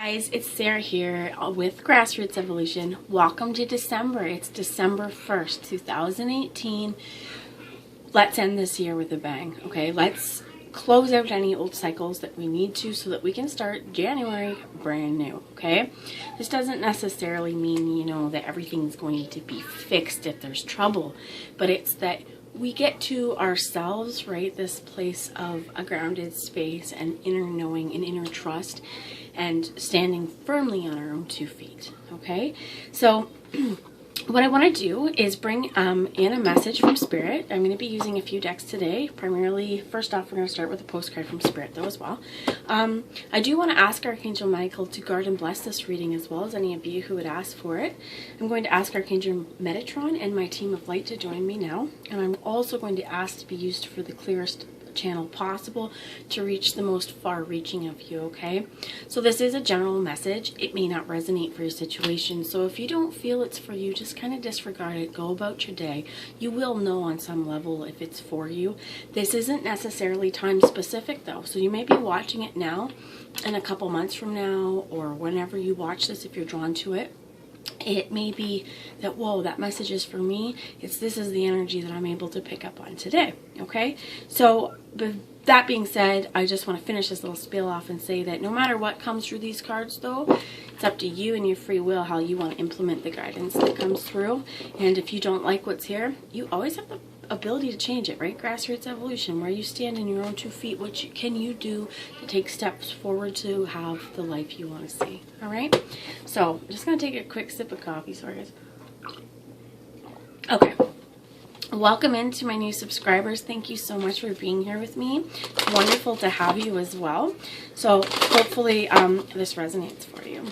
Guys, it's Sarah here with Grassroots Evolution. Welcome to December. It's December 1st, 2018. Let's end this year with a bang, okay? Let's close out any old cycles that we need to so that we can start January brand new, okay? This doesn't necessarily mean, that everything's going to be fixed if there's trouble, but it's that we get to ourselves, right? This place of a grounded space and inner knowing and inner trust and standing firmly on our own 2 feet, okay? So what I want to do is bring in a message from Spirit. I'm going to be using a few decks today. Primarily, first off, we're going to start with a postcard from Spirit though as well. I do want to ask Archangel Michael to guard and bless this reading as well as any of you who would ask for it. I'm going to ask Archangel Metatron and my team of light to join me now. And I'm also going to ask to be used for the clearest channel possible to reach the most far-reaching of you, okay? So this is a general message. It may not resonate for your situation, so if you don't feel it's for you, just kind of disregard it. Go about your day. You will know on some level if it's for you. This isn't necessarily time specific though, so you may be watching it now and a couple months from now or whenever you watch this, if you're drawn to it, it may be that, whoa, that message is for me. This is the energy that I'm able to pick up on today, okay? So with that being said, I just want to finish this little spiel off and say that no matter what comes through these cards though, it's up to you and your free will how you want to implement the guidance that comes through. And if you don't like what's here, you always have the ability to change it, right? Grassroots evolution, where you stand in your own 2 feet. What can you do to take steps forward to have the life you want to see? All right, so I'm just gonna take a quick sip of coffee. Sorry guys. Okay, welcome into my new subscribers. Thank you so much for being here with me. It's wonderful to have you as well. So hopefully this resonates for you.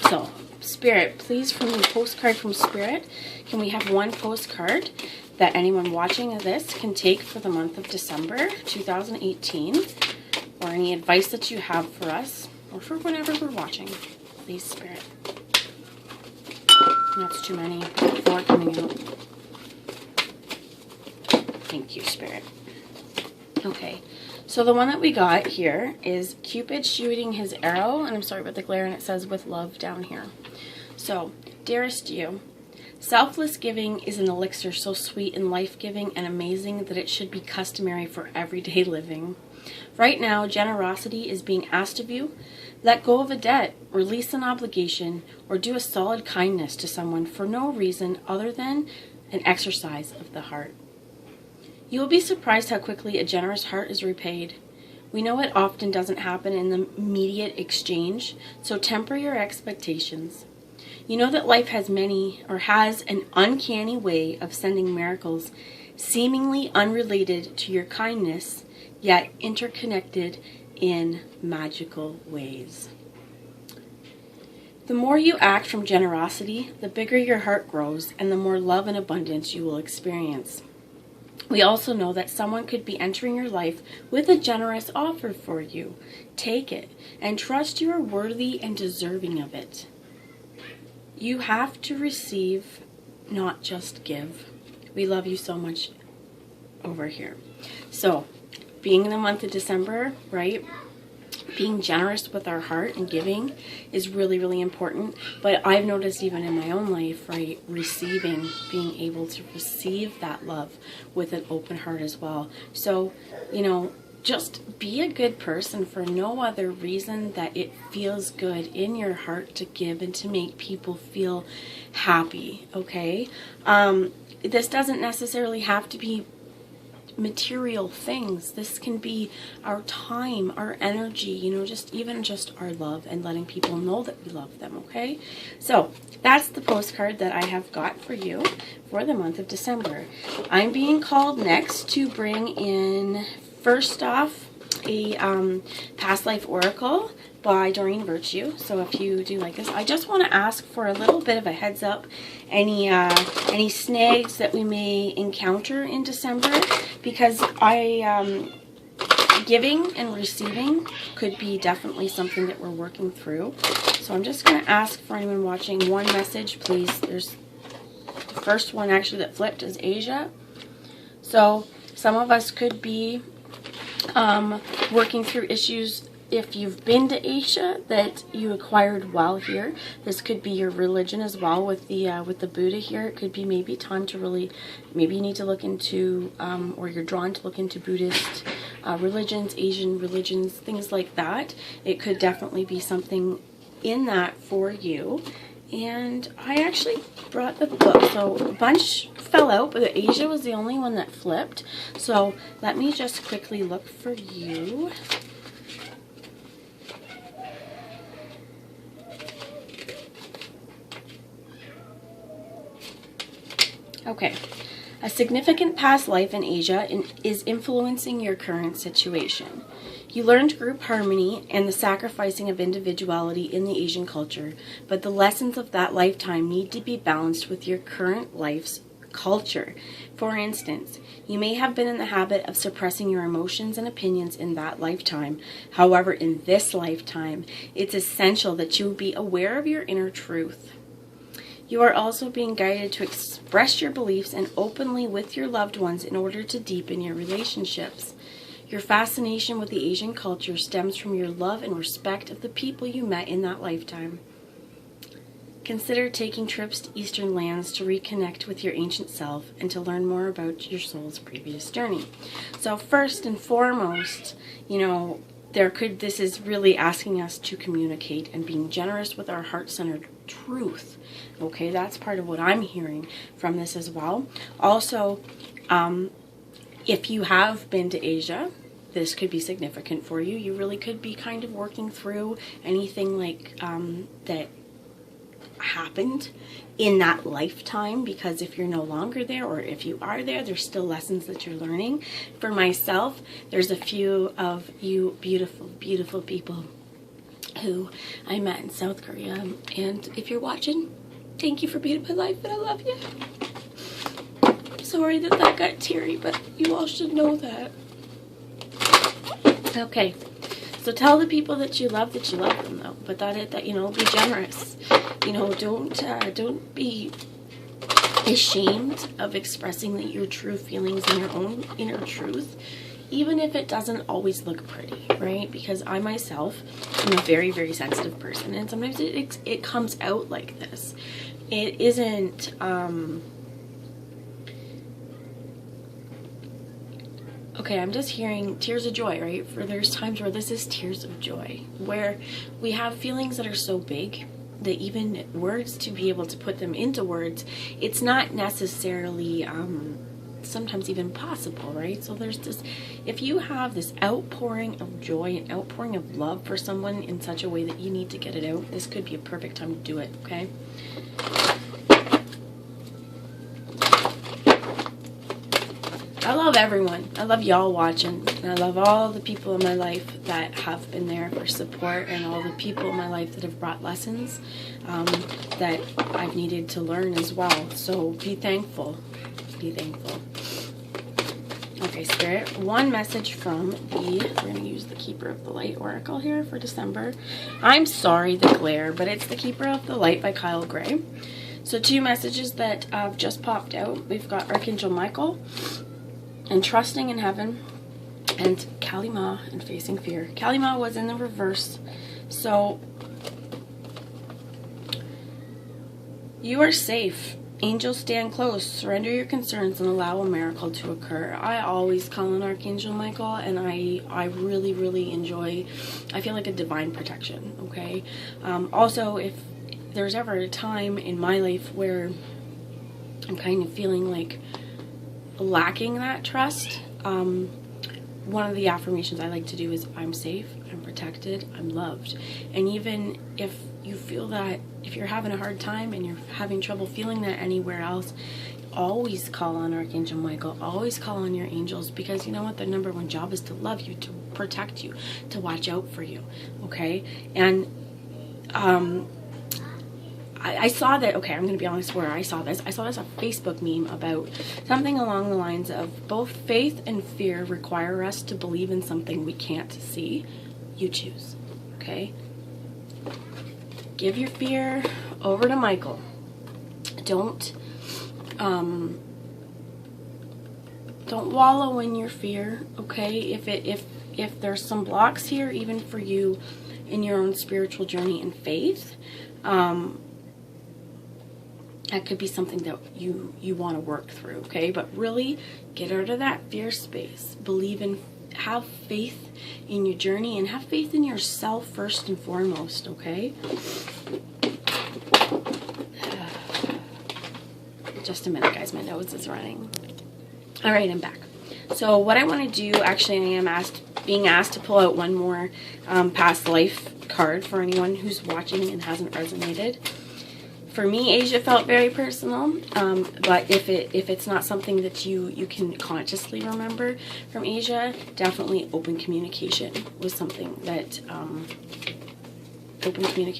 So Spirit, please, from the postcard from Spirit, can we have one postcard that anyone watching this can take for the month of December 2018, or any advice that you have for us or for whenever we're watching? Please, Spirit. That's too many. 4 coming out. Thank you, Spirit. Okay, so the one that we got here is Cupid shooting his arrow, and I'm sorry about the glare, and it says with love down here. So, dearest you, selfless giving is an elixir so sweet and life-giving and amazing that it should be customary for everyday living. Right now, generosity is being asked of you. Let go of a debt, release an obligation, or do a solid kindness to someone for no reason other than an exercise of the heart. You will be surprised how quickly a generous heart is repaid. We know it often doesn't happen in the immediate exchange, so temper your expectations. You know that life has an uncanny way of sending miracles seemingly unrelated to your kindness, yet interconnected in magical ways. The more you act from generosity, the bigger your heart grows and the more love and abundance you will experience. We also know that someone could be entering your life with a generous offer for you. Take it and trust you are worthy and deserving of it. You have to receive, not just give. We love you so much over here. So, being in the month of December, right? Being generous with our heart and giving is really, really important. But I've noticed even in my own life, right, being able to receive that love with an open heart as well. So, just be a good person for no other reason that it feels good in your heart to give and to make people feel happy, okay? This doesn't necessarily have to be material things. This can be our time, our energy, just our love and letting people know that we love them, okay? So that's the postcard that I have got for you for the month of December. I'm being called next to bring in, first off, a past life oracle by Doreen Virtue. So if you do like this, I just want to ask for a little bit of a heads up, any snags that we may encounter in December, because giving and receiving could be definitely something that we're working through. So I'm just going to ask for anyone watching one message, please. There's the first one actually that flipped is Asia. So some of us could be working through issues if you've been to Asia that you acquired while here. This could be your religion as well with the Buddha here. It could be maybe time to really, maybe you need to look into, or you're drawn to look into Buddhist religions, Asian religions, things like that. It could definitely be something in that for you. And I actually brought the book. So a bunch fell out, but Asia was the only one that flipped. So let me just quickly look for you. Okay, a significant past life in Asia is influencing your current situation. You learned group harmony and the sacrificing of individuality in the Asian culture, but the lessons of that lifetime need to be balanced with your current life's culture. For instance, you may have been in the habit of suppressing your emotions and opinions in that lifetime. However, in this lifetime, it's essential that you be aware of your inner truth. You are also being guided to express your beliefs and openly with your loved ones in order to deepen your relationships. Your fascination with the Asian culture stems from your love and respect of the people you met in that lifetime. Consider taking trips to Eastern lands to reconnect with your ancient self and to learn more about your soul's previous journey. So first and foremost, this is really asking us to communicate and being generous with our heart-centered truth. Okay, that's part of what I'm hearing from this as well. Also, if you have been to Asia, this could be significant for you. You really could be kind of working through anything like that happened in that lifetime, because if you're no longer there, or if you are there, there's still lessons that you're learning. For myself, there's a few of you beautiful, beautiful people who I met in South Korea, and if you're watching, thank you for being in my life, and I love you. Sorry that got teary, but you all should know that. Okay, so tell the people that you love them, though. But be generous. Don't be ashamed of expressing your true feelings and your own inner truth, even if it doesn't always look pretty, right? Because I myself am a very, very sensitive person, and sometimes it comes out like this. It isn't, okay, I'm just hearing tears of joy, right? There's times where this is tears of joy, where we have feelings that are so big that even words, to be able to put them into words, it's not necessarily sometimes even possible, right? So there's this, if you have this outpouring of joy and outpouring of love for someone in such a way that you need to get it out, this could be a perfect time to do it, okay? I love everyone. I love y'all watching. And I love all the people in my life that have been there for support, and all the people in my life that have brought lessons that I've needed to learn as well. So be thankful. Be thankful. Okay, Spirit, one message from we're going to use the Keeper of the Light Oracle here for December. I'm sorry, the glare, but it's the Keeper of the Light by Kyle Gray. So two messages that have just popped out. We've got Archangel Michael and Trusting in Heaven, and Kalima and Facing Fear. Kalima was in the reverse. So you are safe. Angels stand close. Surrender your concerns and allow a miracle to occur. I always call on Archangel Michael, and I really, really enjoy, I feel like a divine protection, okay? Also, if there's ever a time in my life where I'm kind of feeling like lacking that trust, one of the affirmations I like to do is I'm safe, I'm protected, I'm loved. And even if you feel that, if you're having a hard time and you're having trouble feeling that anywhere else, always call on Archangel Michael, always call on your angels, because you know what, their number one job is to love you, to protect you, to watch out for you, okay? And I saw that, okay, I'm going to be honest where I saw this. I saw this on a Facebook meme about something along the lines of both faith and fear require us to believe in something we can't see. You choose, okay? Give your fear over to Michael. Don't wallow in your fear, okay? If if there's some blocks here, even for you in your own spiritual journey and faith, that could be something that you want to work through, okay? But really get out of that fear space. Believe in, have faith in your journey, and have faith in yourself first and foremost, okay? Just a minute, guys. My nose is running. All right, I'm back. So what I want to do, actually, I am being asked to pull out one more past life card for anyone who's watching and hasn't resonated. For me, Asia felt very personal, but if it's not something that you can consciously remember from Asia, definitely open communication was something that open communication.